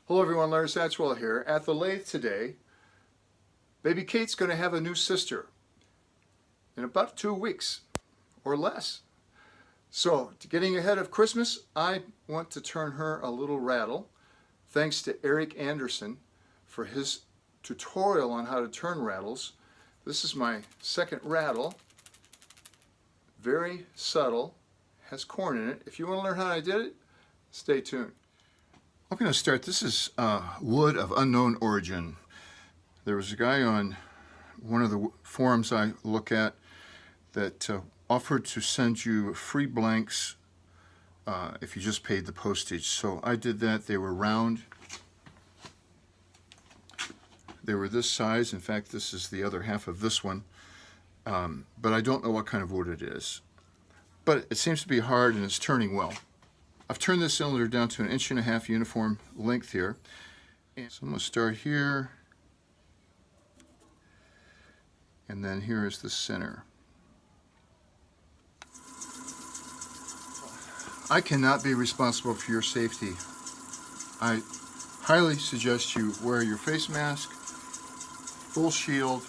Hello everyone, Larry Satchwell here. At the lathe today, baby Kate's going to have a new sister in about 2 weeks or less. So, getting ahead of Christmas, I want to turn her a little rattle. Thanks to Eric Anderson for his tutorial on how to turn rattles. This is my second rattle. Very subtle, has corn in it. If you want to learn how I did it, stay tuned. I'm going to start. This is wood of unknown origin. There was a guy on one of the forums I look at that offered to send you free blanks if you just paid the postage. So I did that. They were round. They were this size. In fact, this is the other half of this one. But I don't know what kind of wood it is. But it seems to be hard and it's turning well. I've turned this cylinder down to 1.5 inch uniform length here. And so I'm going to start here. And then here is the center. I cannot be responsible for your safety. I highly suggest you wear your face mask, full shield,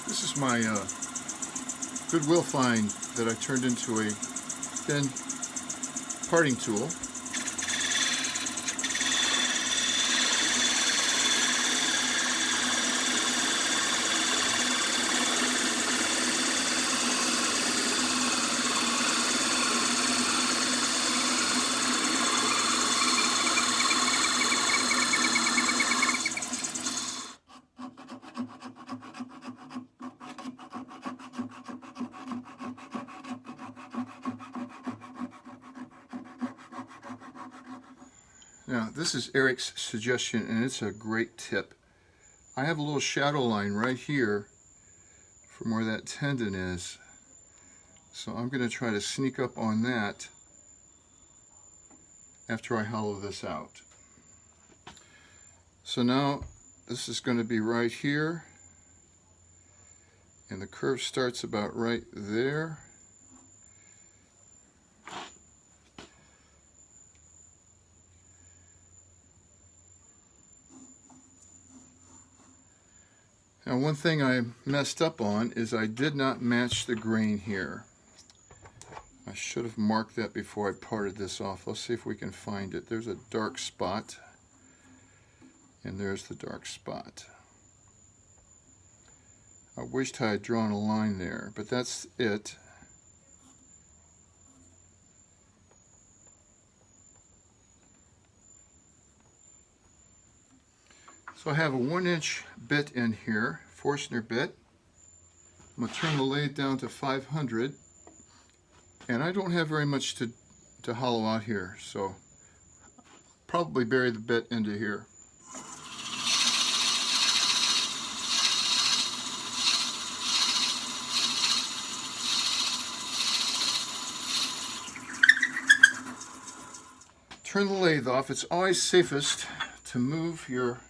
This is my Goodwill find that I turned into a thin parting tool. Now, this is Eric's suggestion, and it's a great tip. I have a little shadow line right here from where that tendon is. So I'm going to try to sneak up on that after I hollow this out. So now this is going to be right here, and the curve starts about right there. Now, one thing I messed up on is I did not match the grain here. I should have marked that before I parted this off. Let's see if we can find it. There's a dark spot, and there's the dark spot. I wished I had drawn a line there, but that's it. So I have a 1-inch bit in here, Forstner bit. I'm going to turn the lathe down to 500, and I don't have very much to hollow out here, so probably bury the bit into here. Turn the lathe off. It's always safest to move your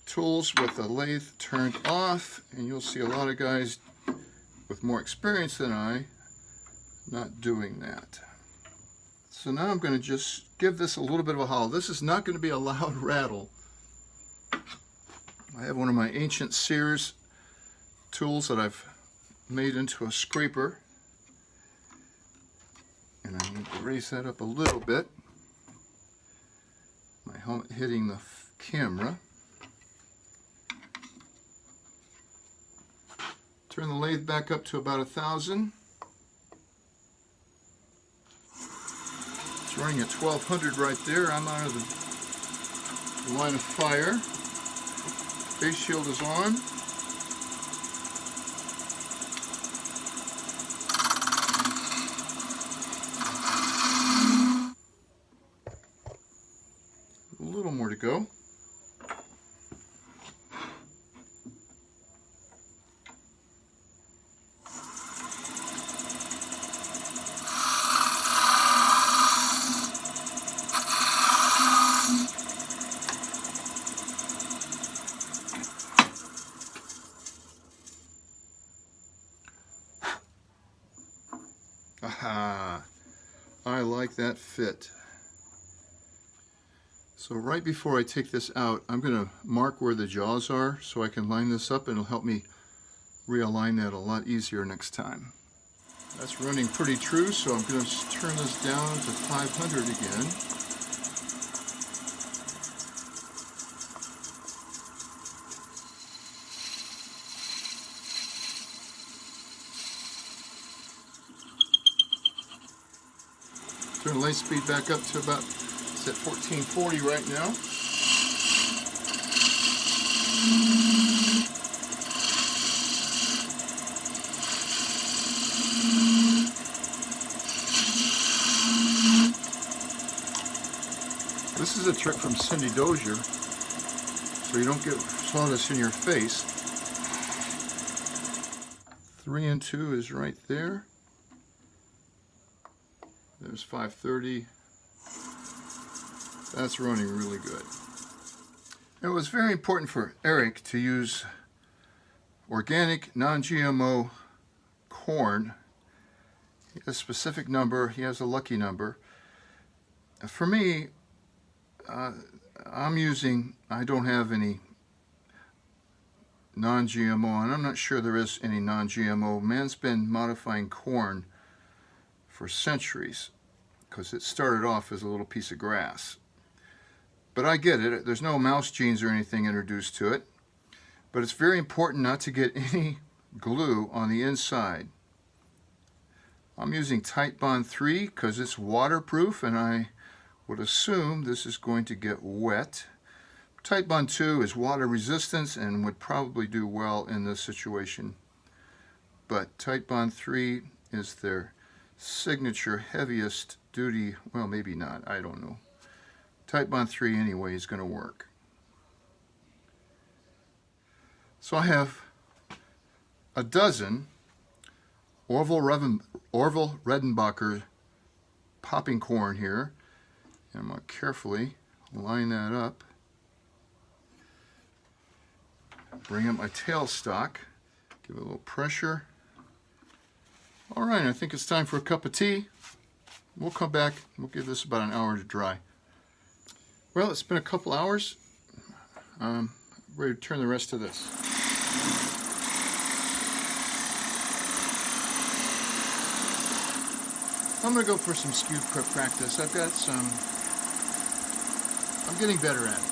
tools with the lathe turned off, and you'll see a lot of guys with more experience than I not doing that. So now I'm going to just give this a little bit of a hollow. This is not going to be a loud rattle. I have one of my ancient Sears tools that I've made into a scraper, and I need to raise that up a little bit. My helmet hitting the camera. Turn the lathe back up to about 1,000. It's running at 1200 right there. I'm out of the line of fire. Face shield is on. A little more to go. Aha! I like that fit. So right before I take this out, I'm going to mark where the jaws are so I can line this up, and it'll help me realign that a lot easier next time. That's running pretty true, so I'm going to turn this down to 500 again. Turn the light speed back up to about, it's at 1440 right now. This is a trick from Cindy Dozier, so you don't get slowness in your face. 3 and 2 is right there. There's 530. That's running really good. It was very important for Eric to use organic, non-GMO corn. He has a specific number. He has a lucky number. For me, I don't have any non-GMO, and I'm not sure there is any non-GMO. Man's been modifying corn for centuries because it started off as a little piece of grass. But I get it. There's no mouse genes or anything introduced to it. But it's very important not to get any glue on the inside. I'm using Titebond 3 because it's waterproof, and I would assume this is going to get wet. Titebond 2 is water resistant and would probably do well in this situation. But Titebond 3 is their signature heaviest duty, well, maybe not, I don't know. Titebond 3 anyway is going to work. So I have a dozen Orville Redenbacher popping corn here. And I'm going to carefully line that up. Bring up my tailstock. Give it a little pressure. All right, I think it's time for a cup of tea. We'll come back. We'll give this about an hour to dry. Well, it's been a couple hours. I'm ready to turn the rest of this. I'm going to go for some skewed practice. I've got some... I'm getting better at it.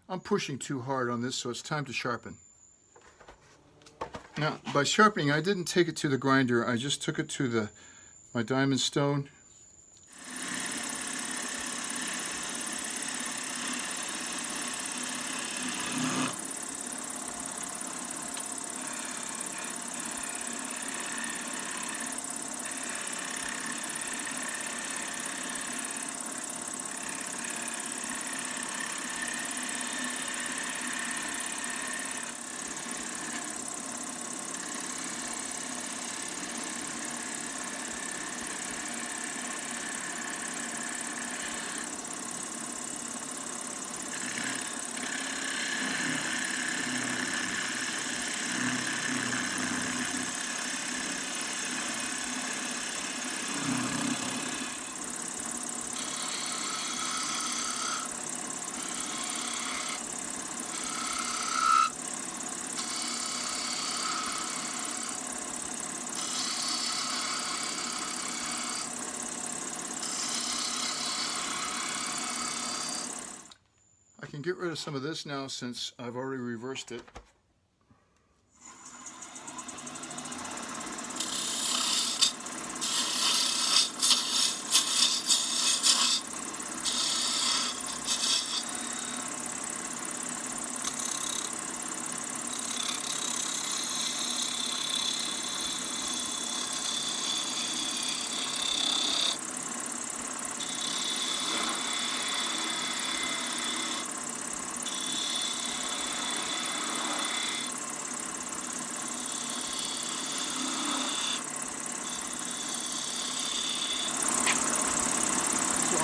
I'm pushing too hard on this, so it's time to sharpen. Now, by sharpening, I didn't take it to the grinder. I just took it to my diamond stone. can get rid of some of this now since I've already reversed it.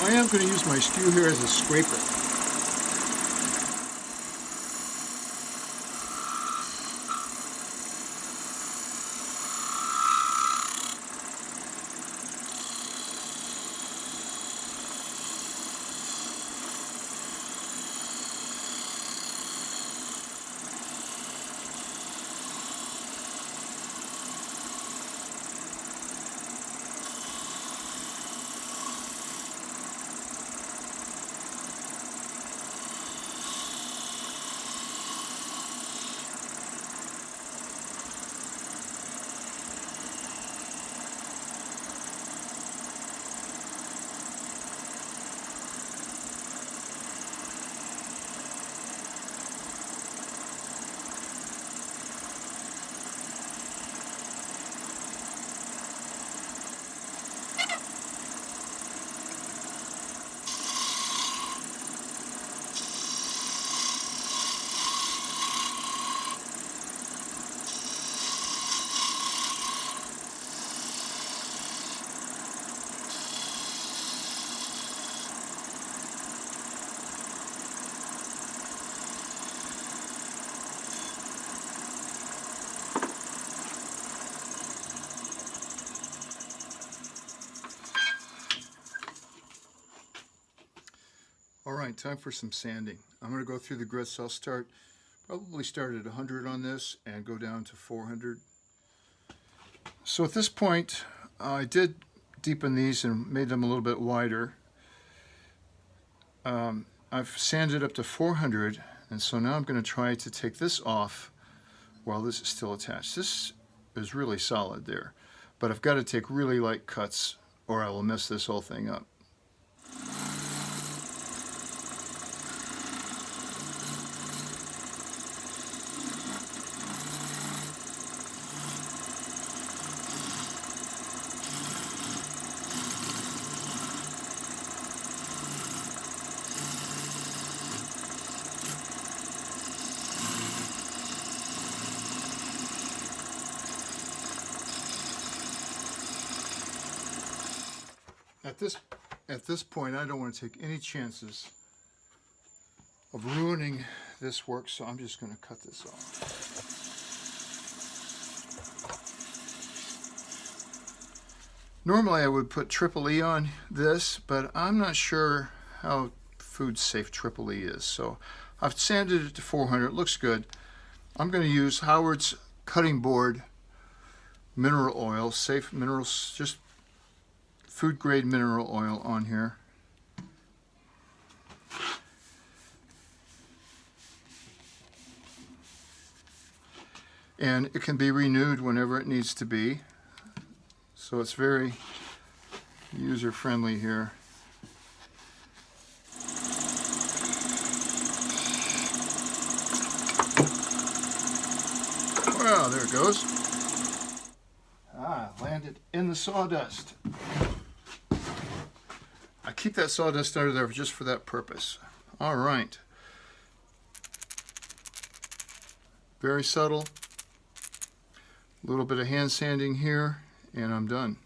I am going to use my skew here as a scraper. All right, time for some sanding. I'm going to go through the grits. I'll probably start at 100 on this and go down to 400. So at this point, I did deepen these and made them a little bit wider. I've sanded up to 400, and so now I'm going to try to take this off while this is still attached. This is really solid there, but I've got to take really light cuts or I will mess this whole thing up. At this point, I don't want to take any chances of ruining this work, so I'm just going to cut this off. Normally I would put triple E on this, but I'm not sure how food safe triple E is, so I've sanded it to 400. It looks good. I'm going to use Howard's cutting board mineral oil, safe minerals, just food grade mineral oil on here. And it can be renewed whenever it needs to be. So it's very user friendly here. Well, there it goes. Landed in the sawdust. I keep that sawdust under there just for that purpose. All right. Very subtle. A little bit of hand sanding here, and I'm done.